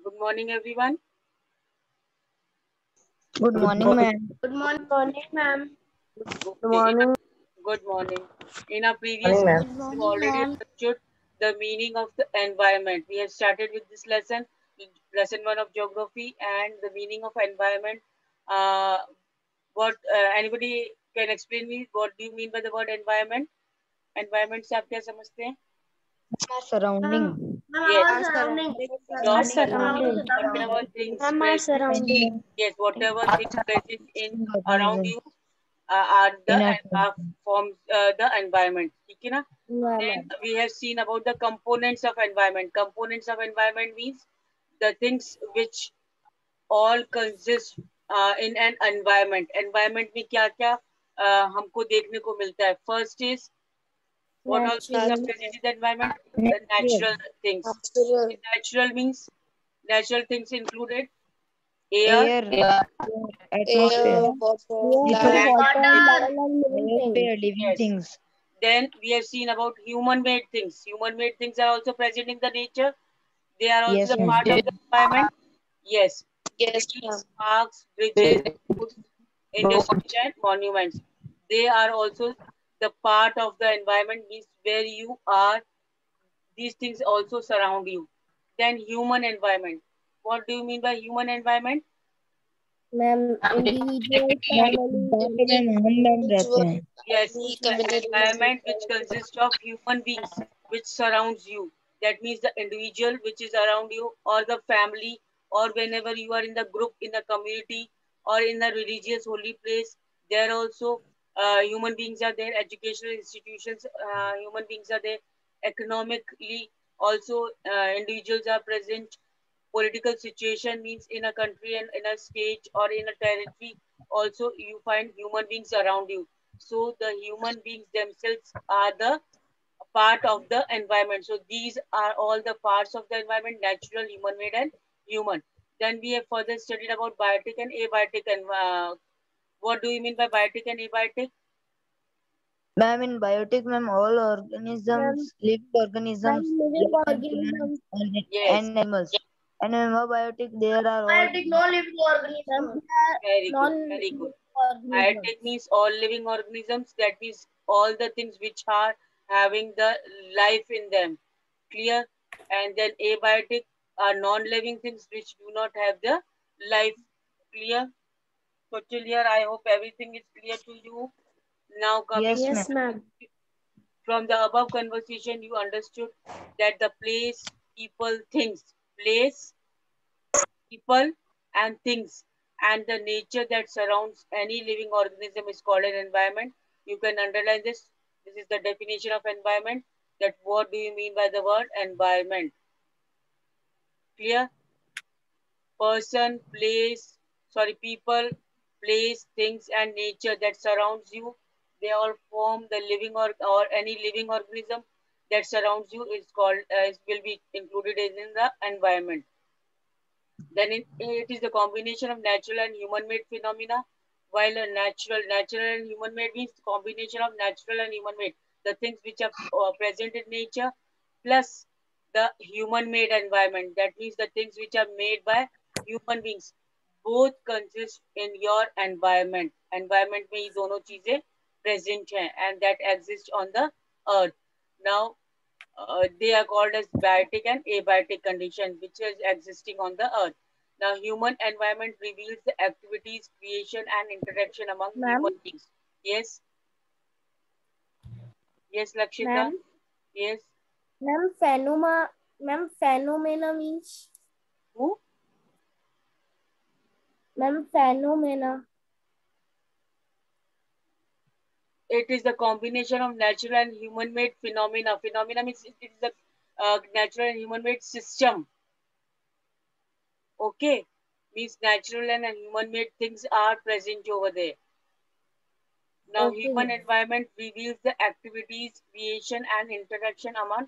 Good morning, everyone. Good morning, ma'am. Good morning, ma'am. Okay, good morning. In our previous Morning, ma'am. class, Good we have morning, already ma'am. understood the meaning of the environment. We have started with this lesson one of geography, and the meaning of environment. Uh, what anybody can explain me? What do you mean by the word environment? Environment से आप क्या समझते हैं? Our surrounding. Yes, Our surrounding. your Our surrounding, surrounding. whatever things Ma'am, our present. surrounding. Yes, whatever things present in around Organism you are in the our forms the environment. ठीक है ना? Then Environment. we have seen about the components of environment. Components of environment means the things which all consist in an environment. Environment में क्या क्या हमको देखने को मिलता है? First is what all things are Natural. present in the environment? The natural, natural things. Natural. Natural means natural things included air, air, Air, atmosphere, water, land, land, and living. water, and living things. biosphere, living Yes. things. Then we have seen about human-made things. Human-made things are also present in the nature. They are also Yes, the ma'am. part of the environment. Yes. Yes, ma'am. Trees, parks, bridges, roads, industries, and monuments. They are also the part of the environment, means where you are. These things also surround you. Then human environment. What do you mean by human environment? Ma'am, individual, ma'am family, जहाँ पे ma'am हम ma'am रहते individual, हैं Yes, family, the community. environment which consists of human beings which surrounds you. That means the individual which is around you, or the family, or whenever you are in the group, in the community, or in the religious holy place. There also human beings are there, educational institutions, human beings are there, economically also individuals are present. Political situation means in a country and in a state or in a territory also you find human beings around you. So the human beings themselves are the part of the environment. So these are all the parts of the environment: natural, human made, and human. Then we have further studied about biotic and abiotic. And what do you mean by biotic and abiotic? Ma'am in biotic ma'am all Ma'am, organisms living organisms living like organisms. plants Yes, and animals and in abiotic there are all Biotic, no living organism. very good, very Non-living good. Biotic organisms. means all living organisms. That means all the things which are having the life in them. Clear? And then abiotic are non-living things which do not have the life. Clear? So till here, I hope everything is clear to you. Now coming yes to ma'am Yes, ma'am. from the above conversation, you understood that the place, people, things, place, people, and things, and the nature that surrounds any living organism is called an environment. You can underline this. This is the definition of environment. That what do you mean by the word environment? Clear? Person, place, sorry, people, place, things, and nature that surrounds you. They all form the living or any living organism that surrounds you is called will be included in the environment. Then it is the combination of natural and human-made phenomena. While a natural and human-made means the combination of natural and human-made, the things which are present in nature, plus the human-made environment. That means the things which are made by human beings. Both consist in your environment. Environment में ये दोनों चीजें present हैं and that exist on the earth. Now they are called as biotic and abiotic conditions which is existing on the earth. Now human environment reveals the activities, creation and interaction among Ma'am, human beings. Yes, yes, Lakshita. ma'am, Yes. ma'am, phenomena means, Who? ma'am, phenomena. It is the combination of natural and human-made phenomena. Phenomena means it is the natural and human-made system. Okay, means natural and human-made things are present over there. Now, Okay, human ma'am. environment reveals the activities, creation, and interaction among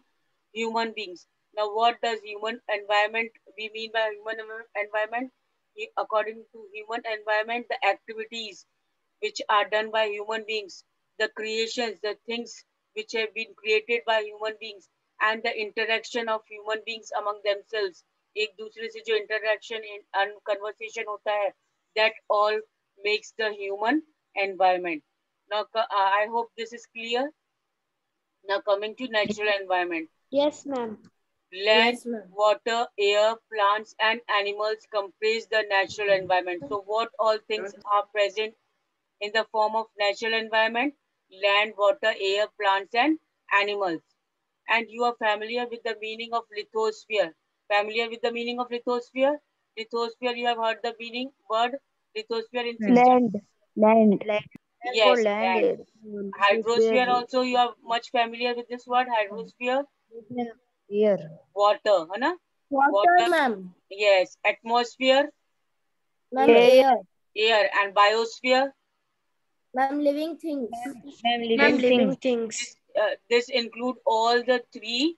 human beings. Now, what does human environment we mean by human environment? According to human environment, the activities which are done by human beings, the creations, the things which have been created by human beings, and the interaction of human beings among themselves एक दूसरे से जो interaction and conversation होता है, that all makes the human environment. Now I hope this is clear. Now coming to natural environment. Yes, ma'am. Land, Yes, ma'am. water, air, plants and animals comprise the natural environment. So what all things are present in the form of natural environment? Land, water, air, plants and animals. And you are familiar with the meaning of lithosphere. Familiar with the meaning of lithosphere? Lithosphere, you have heard the meaning word lithosphere in 6th standard? Land. Land. Land. Land for Yes, land. land. Hydrosphere Atmosphere. also, you are much familiar with this word, hydrosphere. Air. Water, है ना? Water, Water, ma'am. yes. Atmosphere, Ma'am, Air. air. air. And biosphere, Ma'am, living things. Ma'am, Ma'am, living living things. things. this include all the three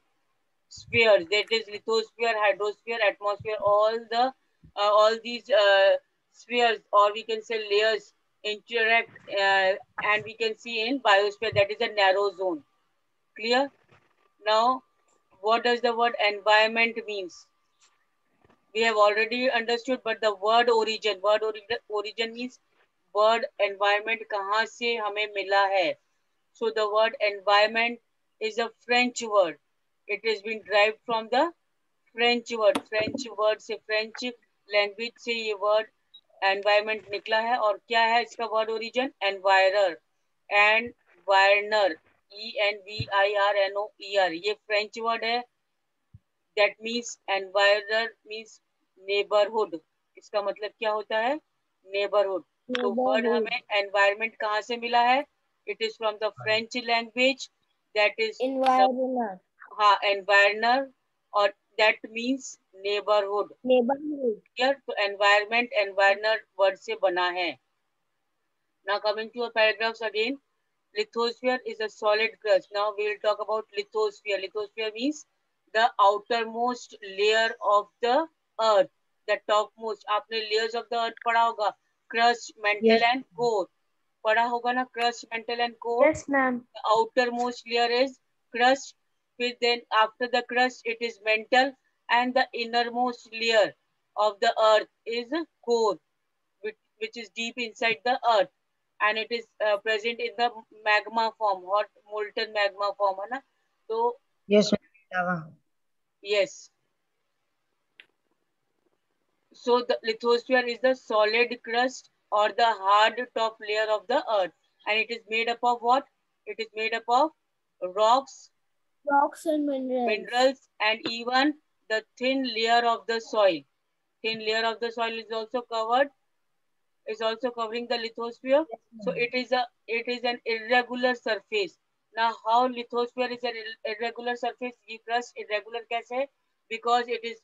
spheres, that is lithosphere, hydrosphere, atmosphere, all these spheres, or we can say layers, interact, and we can see in biosphere, that is a narrow zone. Clear? Now what does the word environment means? We have already understood, but the word origin means word environment कहाँ से हमें मिला है. So the word environment is a French word. It has been derived from the French word. French word से French language से ये word environment निकला है. और क्या है इसका word origin? Envirer, envirner, ENVIRNOER. ये French word है. That means environor means neighborhood. इसका मतलब क्या होता है? Neighborhood. तो word Neighborhood. हमें environment कहाँ से मिला है? It is from the French language. That is the Environment. environor, or that means neighborhood. Neighborhood. Here तो environment environor word से बना है. Now coming to a paragraphs again. Lithosphere is a solid crust. Now we will talk about lithosphere. Lithosphere means the outermost layer of the earth, the topmost. आपने layers of the earth पढ़ा होगा. Crust, mantle Yes. and core. पढ़ा होगा ना crust, mantle and core. Yes, ma'am. The outermost layer is crust. Then after the crust it is mantle, and the innermost layer of the earth is core, which is deep inside the earth, and it is present in the magma form, hot molten magma form, है ना? तो Yes, ma'am. yes, so the lithosphere is the solid crust or the hard top layer of the earth, and it is made up of what? It is made up of rocks, Rocks and minerals. minerals, and even the thin layer of the soil. Thin layer of the soil is also covering the lithosphere. So it is an irregular surface. Now how lithosphere is an irregular surface? ये crust irregular कैसे है? Because it is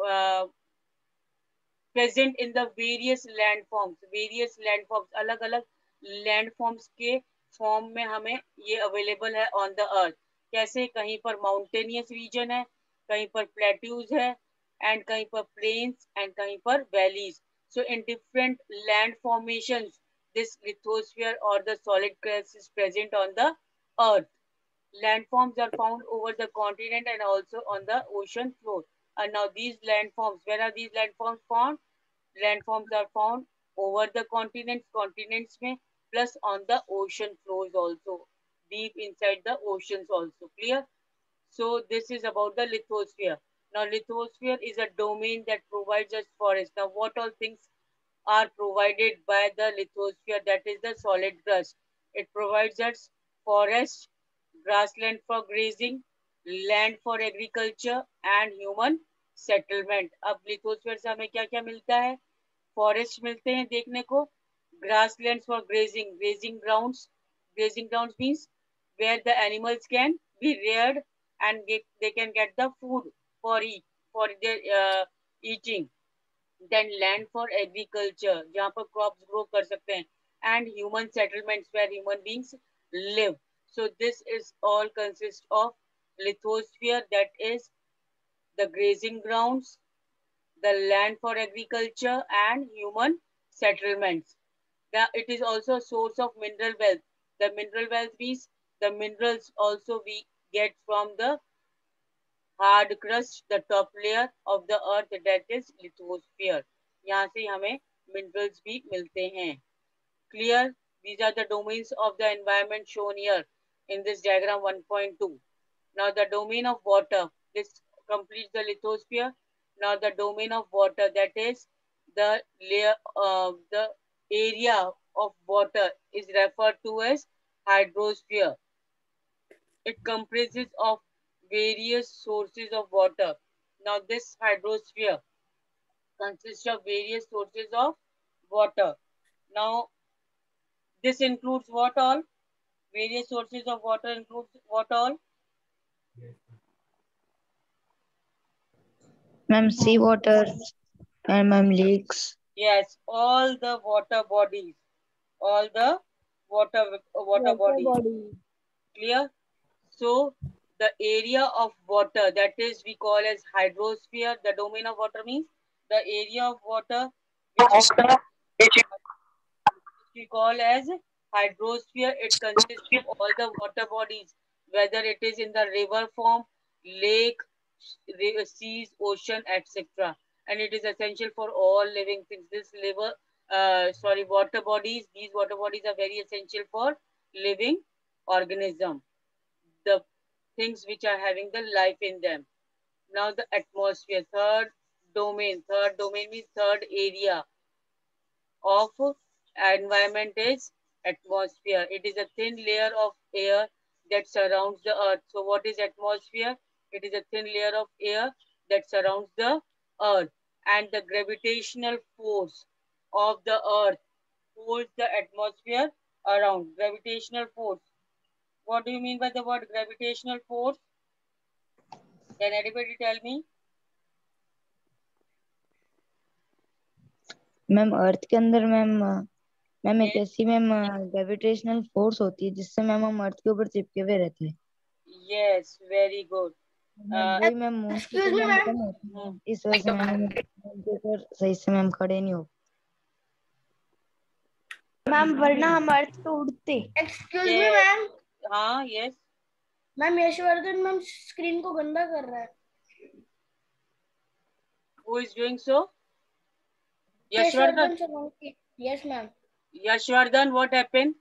uh, present in the various landforms. Various landforms, अलग अलग landforms के form में हमें ये available है on the earth. कैसे? कहीं पर mountainous region है, कहीं पर plateaus है, and कहीं पर plains, and कहीं पर valleys. So in different land formations, this lithosphere or the solid crust is present on the earth. Landforms are found over the continent and also on the ocean floor. And now these landforms, where are these landforms found? Landforms are found over the continents में, plus on the ocean floors also, deep inside the oceans also. Clear? So this is about the lithosphere. Now lithosphere is a domain that provides us forest. Now what all things are provided by the lithosphere, that is the solid crust? It provides us forest, grassland for grazing, land for agriculture and human settlement. अब lithosphere से हमें क्या क्या मिलता है? Forest मिलते हैं देखने को, grasslands for grazing grounds means where the animals can be reared and they can get the food for their eating. Then land for agriculture, जहाँ पर crops grow कर सकते हैं, and human settlements where human beings live. So this is all consist of lithosphere, that is the grazing grounds, the land for agriculture and human settlements. It is also a source of mineral wealth. The mineral wealth means the minerals also we get from the hard crust, the top layer of the earth, that is lithosphere. यहाँ से हमें minerals भी मिलते हैं. Clear? These are the domains of the environment shown here in this diagram 1.2. Now the domain of water, this completes the lithosphere. Now the domain of water, that is the layer, the area of water is referred to as hydrosphere. It comprises of various sources of water. Now this hydrosphere consists of various sources of water. Now this includes what all? Various sources of water includes what all? Ma'am, seawater and ma'am lakes. Yes, all the water bodies. All the water bodies. Body. Clear? So the area of water, that is we call as hydrosphere. The domain of water means the area of water which we call as hydrosphere. It consists of all the water bodies, whether it is in the river form, lake, seas, ocean, etc. And it is essential for all living things. This water bodies, these water bodies are very essential for living organism, the things which are having the life in them. Now the atmosphere, third domain means third area of environment is atmosphere. It is a thin layer of air that surrounds the earth. So what is atmosphere? It is a thin layer of air that surrounds the earth, and the gravitational force of the earth holds the atmosphere around. Gravitational force. What do you mean by the word gravitational force? Can anybody tell me? Ma'am earth के अंदर ma'am एक ऐसी ma'am gravitational force होती है जिससे ma'am हम अर्थ के ऊपर चिपके हुए रहते हैं. Yes, very good. वही मैम मून के ऊपर मैम कम होती है. इस वजह से मैम मून के ऊपर सही से मैम खड़े नहीं हो. मैम वरना हम अर्थ पे उड़ते. Excuse me ma'am. हाँ, yes. Ma'am Yashvardhan ma'am screen को गंदा कर रहा है. Who is doing so? Yashvardhan. Yes, ma'am. Yashvardhan, what happened?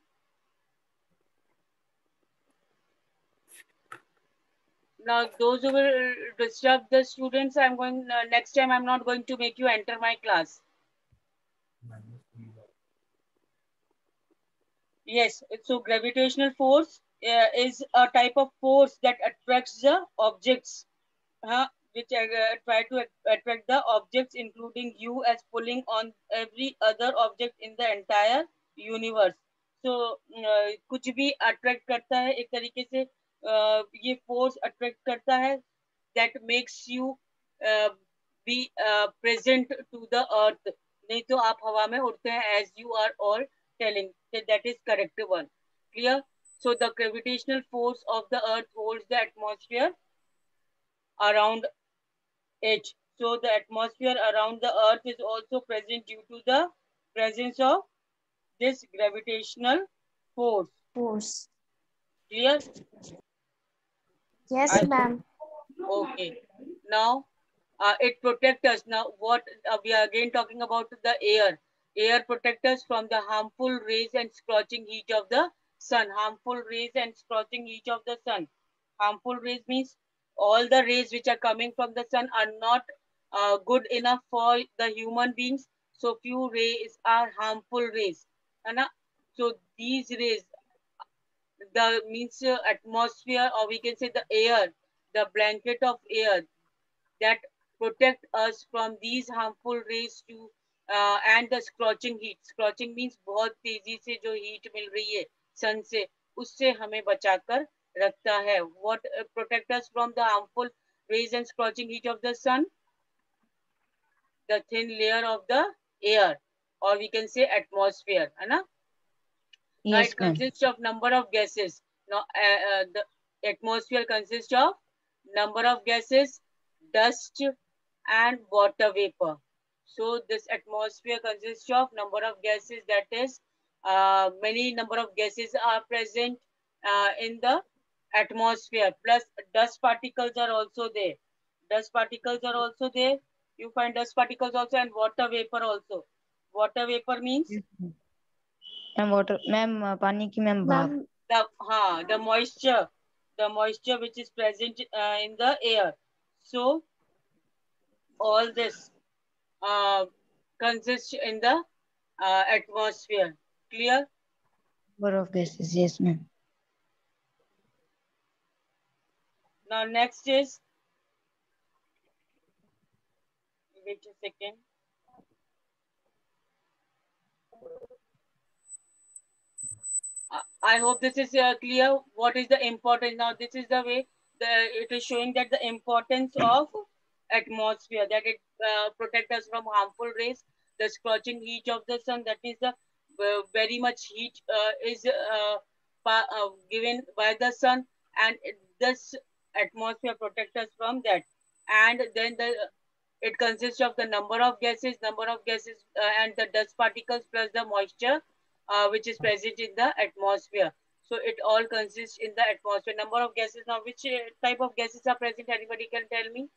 Now, those who will disturb the students, I'm going next time. I'm not going to make you enter my class. Yes. So gravitational force is a type of force that attracts the objects. Which try to attract the objects, including you, as pulling on every other object in the entire universe. So कुछ भी attract करता है एक तरीके से, ये force attract करता है that makes you be present to the earth. नहीं तो आप हवा में उड़ते हैं, as you are all telling. That is correct one. Clear? So the gravitational force of the earth holds the atmosphere around it. So the atmosphere around the earth is also present due to the presence of this gravitational force. Clear? Yes, ma'am. Okay. Now it protects us. Now what we are again talking about the air. Air protects us from the harmful rays and scorching heat of the sun. Harmful rays and scorching heat of the sun. Harmful rays means all the rays which are coming from the sun are not good enough for the human beings. So few rays are harmful rays. So these rays, the means atmosphere, or we can say the air, the blanket of air that protect us from these harmful rays to and the scorching heat. Scorching means बहुत तेजी से जो heat मिल रही है sun से, उससे हमें बचाकर रखता है. What protect us from the harmful rays and scorching heat of the sun? The thin layer of the air, or we can say atmosphere, है ना? Now Yes, it consists of number of gases. Now the atmosphere consists of number of gases, dust, and water vapor. So this atmosphere consists of number of gases, that is many number of gases are present in the atmosphere, plus dust particles are also there. Dust particles are also there. You find dust particles also and water vapor also. Water vapor means ma'am water ma'am पानी की ma'am भाप. the moisture which is present in the air. So all this consists in the atmosphere. Clear? Number of gases, yes ma'am. Now next is, wait a second. I hope this is clear. What is the importance? Now this is the way it is showing that the importance of atmosphere, that it protect us from harmful rays, the scorching heat of the sun. That is the very much heat is given by the sun, and this atmosphere protect us from that. And then it consists of the number of gases, and the dust particles plus the moisture which is present in the atmosphere. So it all consists in the atmosphere. Number of gases. Now, which type of gases are present? Anybody can tell me?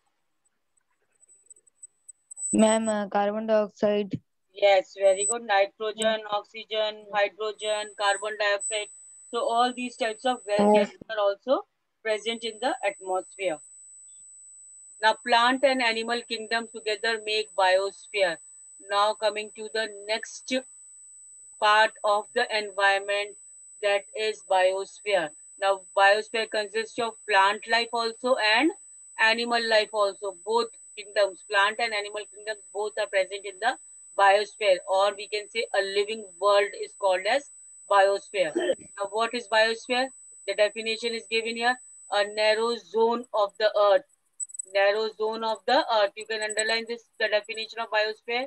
Ma'am, carbon dioxide. Yes, very good. Nitrogen, oxygen, hydrogen, carbon dioxide. So all these types of gases are also present in the atmosphere. Now, plant and animal kingdom together make biosphere. Now, coming to the next part of the environment, that is biosphere. Now, biosphere consists of plant life also and animal life also. Both kingdoms, plant and animal kingdoms, both are present in the biosphere, or we can say a living world is called as biosphere. Now, what is biosphere? The definition is given here: a narrow zone of the earth. Narrow zone of the earth. You can underline this, the definition of biosphere: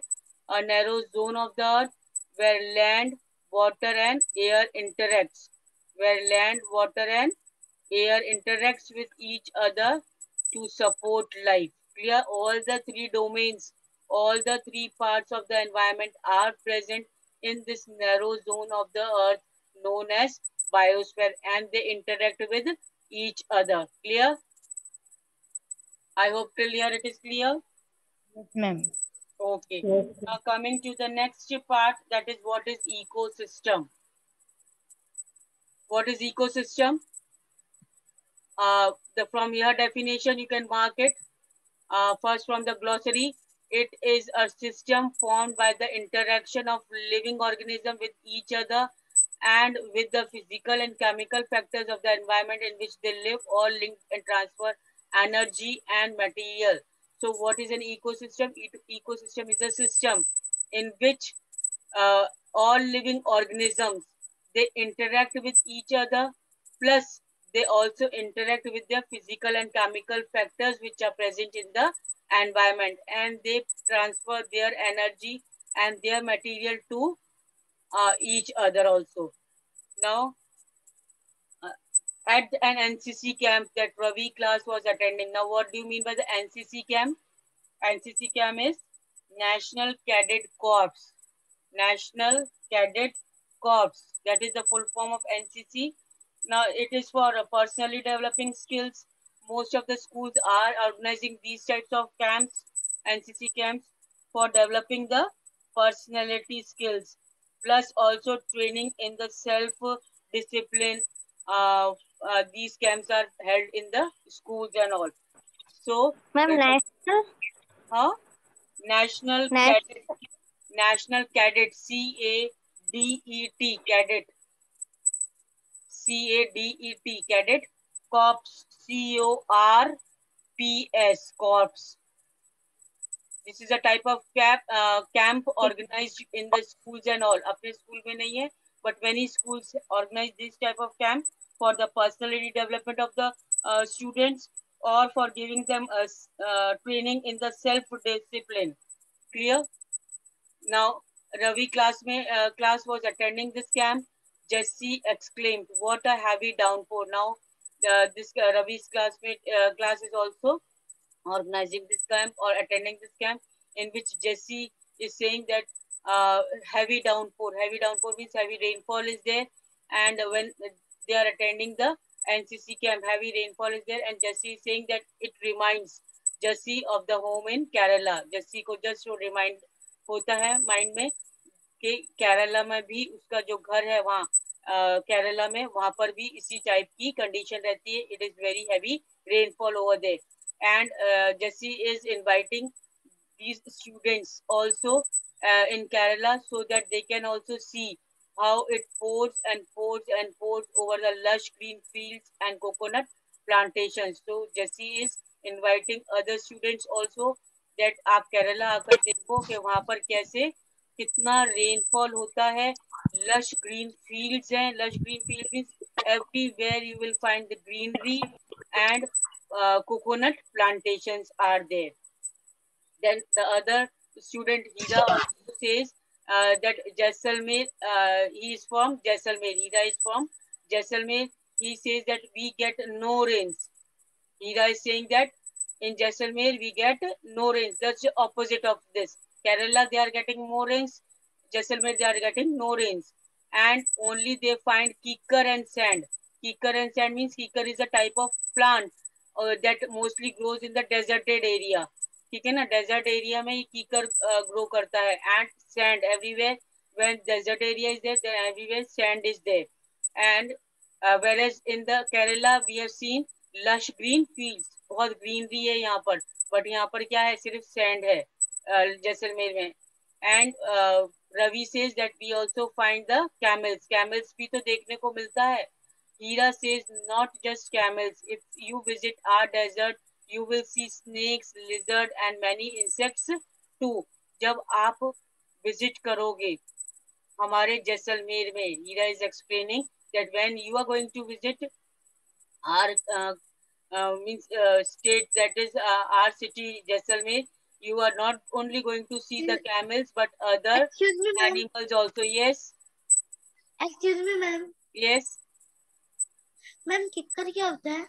a narrow zone of the earth where land, water and air interacts. Where land, water and air interacts with each other to support life. Clear? All the three domains, all the three parts of the environment are present in this narrow zone of the earth known as biosphere, and they interact with each other. Clear? I hope till here it is clear. Yes, ma'am. Okay. Now coming to the next part, that is what is ecosystem. What is ecosystem? From your definition you can mark it. First from the glossary, it is a system formed by the interaction of living organisms with each other and with the physical and chemical factors of the environment in which they live, or link and transfer energy and material. So what is an ecosystem? Ecosystem is a system in which uh, all living organisms, they interact with each other, plus they also interact with their physical and chemical factors which are present in the environment, and they transfer their energy and their material to each other also. Now, uh, at an NCC camp that Ravi class was attending. Now, what do you mean by the NCC camp? NCC camp is National Cadet Corps. National Cadet Corps. That is the full form of NCC. Now, it is for personally developing skills. Most of the schools are organizing these types of camps, NCC camps, for developing the personality skills, plus also training in the self discipline. These camps are held in the schools and all. So, Ma'am, national. huh? National Cadet, National Cadet, CADET, Cadet, CADET, Cadet, Corps, CORPS, Corps. This is a type of camp organized in the schools and all. अपने school में नहीं है, but many schools organize this type of camp for the personality development of the students, or for giving them training in the self-discipline. Clear? Now, Ravi class was attending this camp. Jesse exclaimed, "What a heavy downpour!" Now, this Ravi's class is also organizing this camp or attending this camp, in which Jesse is saying that heavy downpour. Heavy downpour means heavy rainfall is there, and when they are attending the NCC camp, heavy rainfall is there, and Jesse is saying that it reminds Jassi of the home in Kerala. Jassi को just remind होता है mind में कि केरला में भी उसका जो घर है वहाँ केरला में वहाँ पर भी इसी टाइप की कंडीशन रहती है. It is very heavy rainfall over there and Jassi is inviting these students also in Kerala so that they can also see how it pours and pours and pours over the lush green fields and coconut plantations. So Jessie is inviting other students also that आप केरला आकर देखो कि वहाँ पर कैसे कितना rainfall होता है. लश ग्रीन फील्ड्स हैं. Lush green field means everywhere you will find the greenery and coconut plantations are there. Then the other student Hira also says that Jaisalmer, he is from Jaisalmer. Hira is from Jaisalmer. He says that we get no rains. Hira is saying that in Jaisalmer we get no rains. That's the opposite of this. Kerala they are getting more rains. Jaisalmer they are getting no rains. And only they find kikar and sand. Kikar and sand means kikar is a type of plant that mostly grows in the deserted area. ठीक है ना. Desert area में ये कीकर grow करता है. And sand everywhere. When desert area is there then everywhere sand is there. And whereas in the Kerala we have seen lush green fields. बहुत greenery है यहाँ पर. बट यहाँ पर क्या है, सिर्फ सैंड है जैसलमेर में. And Ravi says that we also find the camels. Camels भी तो देखने को मिलता है. Hira says not just camels. If you visit our desert, you will see snakes, lizard and many insects too. जब आप visit करोगे हमारे जैसलमेर में, Hira is explaining that when you are going to visit our state, that is our city Jaisalmer, you are not only going to see the camels but other animals also. Yes. Excuse me, ma'am. Yes. Ma'am किक्कर क्या होता है?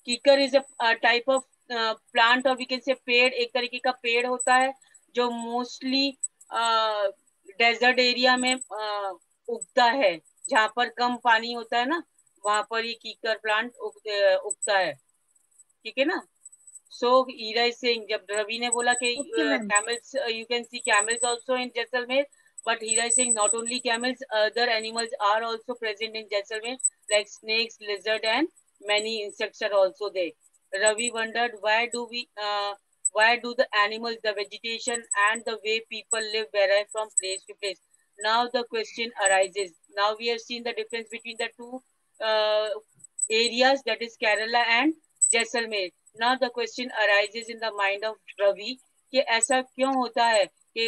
Kikar is a type of plant और we can say ped. एक तरीके का पेड़ होता है जो मोस्टली डेजर्ट एरिया में उगता है. जहाँ पर कम पानी होता है ना, वहां पर ये कीकर प्लांट उगता है. ठीक है ना. सो ईरा इज सेइंग, जब रवि ने बोला कि camels, you can see camels also in Jaisalmer, but Hira is saying not only camels, other animals are also present in Jaisalmer, like snakes, lizard, and many insects are also there. Ravi wondered why do the animals, the vegetation, and the way people live vary from place to place. Now the question arises. Now we have seen the difference between the two areas, that is Kerala and Jaisalmer. Now the question arises in the mind of Ravi कि ऐसा क्यों होता है कि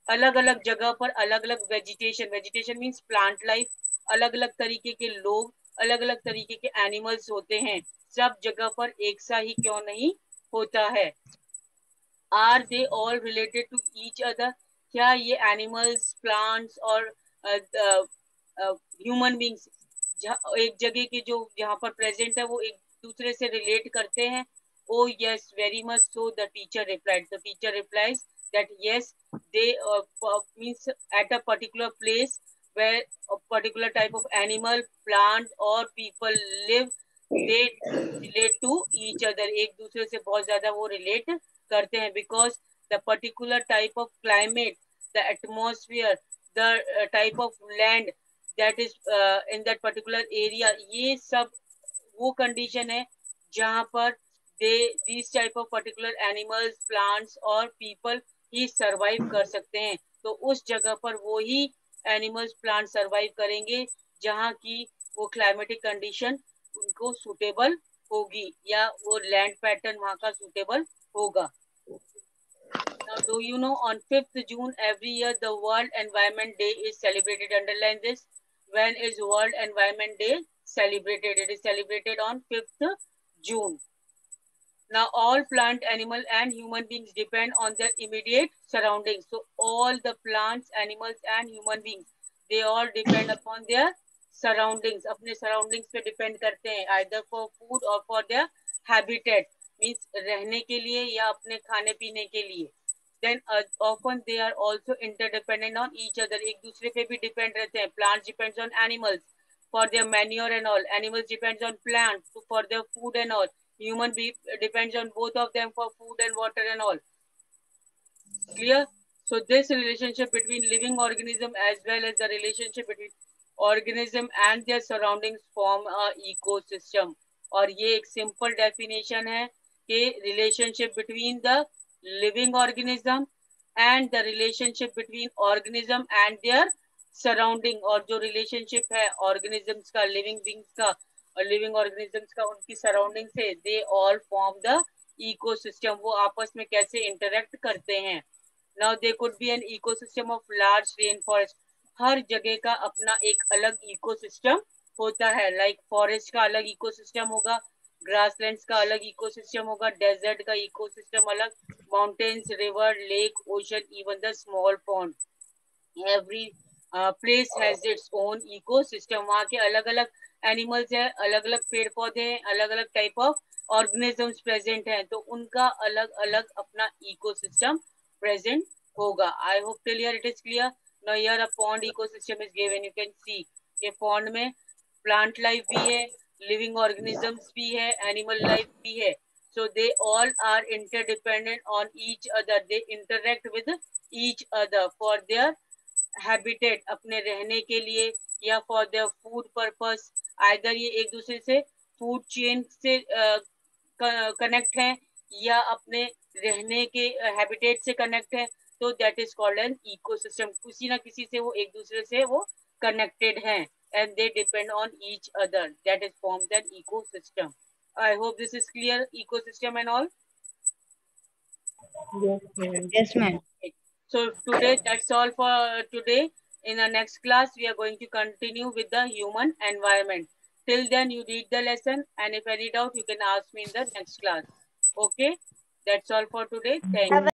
अलग अलग जगह पर अलग अलग vegetation. Vegetation means plant life. अलग अलग तरीके के लोग, अलग अलग तरीके के एनिमल्स होते हैं. सब जगह पर एक सा ही क्यों नहीं होता है. Are they all related to each other. क्या ये एनिमल्स, प्लांट्स और ह्यूमन बींग्स एक जगह के जो जहाँ पर प्रेजेंट है वो एक दूसरे से रिलेट करते हैं. Oh yes, very much so, the teacher replied. The teacher replies that yes, they means at a particular place where a particular type of animal, plant or people live, they relate to each other. एक दूसरे से बहुत ज़्यादा वो relate करते हैं because the particular type of climate, the atmosphere, the type of land that is in that particular area, ये सब वो condition है जहाँ पर these type of particular animals, plants और people ही survive कर सकते हैं. तो उस जगह पर वो ही animals, plants survive करेंगे जहाँ की वो climatic condition उनको suitable होगी या वो land pattern वहाँ का suitable होगा. Now, do you know on 5th June every year the World Environment Day is celebrated? Underline this. When is World Environment Day celebrated? It is celebrated on 5th June. Now, all plant, animal and human beings depend on their immediate surroundings. So, all the plants, animals and human beings, they all depend upon their surroundings. अपने surroundings पे depend करते हैं, either for food or for their habitat, means रहने के लिए या अपने खाने पीने के लिए. Then often they are also interdependent on each other. एक दूसरे पे भी depend रहते हैं. Plants depends on animals for their manure and all. Animals depends on plants for their food and all. Human depends on both of them for food and water and all. Clear? So this relationship between living organism as well as the relationship between organism and their surroundings form a ecosystem. और ये एक simple definition है कि relationship between the living organism and the relationship between organism and their surrounding, और जो relationship है organisms का, living beings का और living organisms का उनकी surrounding से, they all form the ecosystem. वो आपस में कैसे interact करते हैं. Now there could be an ecosystem of large rainforest. हर जगह का अपना एक अलग ecosystem होता है. Like forest का अलग ecosystem होगा, grasslands का अलग ecosystem होगा, desert का ecosystem अलग, mountains, river, lake, ocean, even the small pond. Every place has its own ecosystem. वहाँ के अलग अलग animals है, अलग अलग पेड़ पौधे हैं, अलग अलग type of organisms present हैं, तो उनका अलग अलग अपना ecosystem present होगा. I hope till here it is clear. Now here a pond ecosystem is given. You can see ये pond में plant life भी है, living organisms भी है, animal life भी है. So they all are interdependent on each other. They interact with each other for their habitat, अपने रहने के लिए या for their food purpose. Either ये एक दूसरे से food chain से कनेक्ट है या अपने रहने के हैबिटेट से कनेक्ट है, तो that is called an ecosystem. किसी ना किसी से वो एक दूसरे से वो कनेक्टेड हैं and they depend on each other. That is formed an ecosystem. I hope this is clear. Ecosystem and all. Yes, ma'am. So today that's all for today. In the next class we are going to continue with the human environment. Till then you read the lesson, and if any doubt you can ask me in the next class. Okay, that's all for today. Thank you.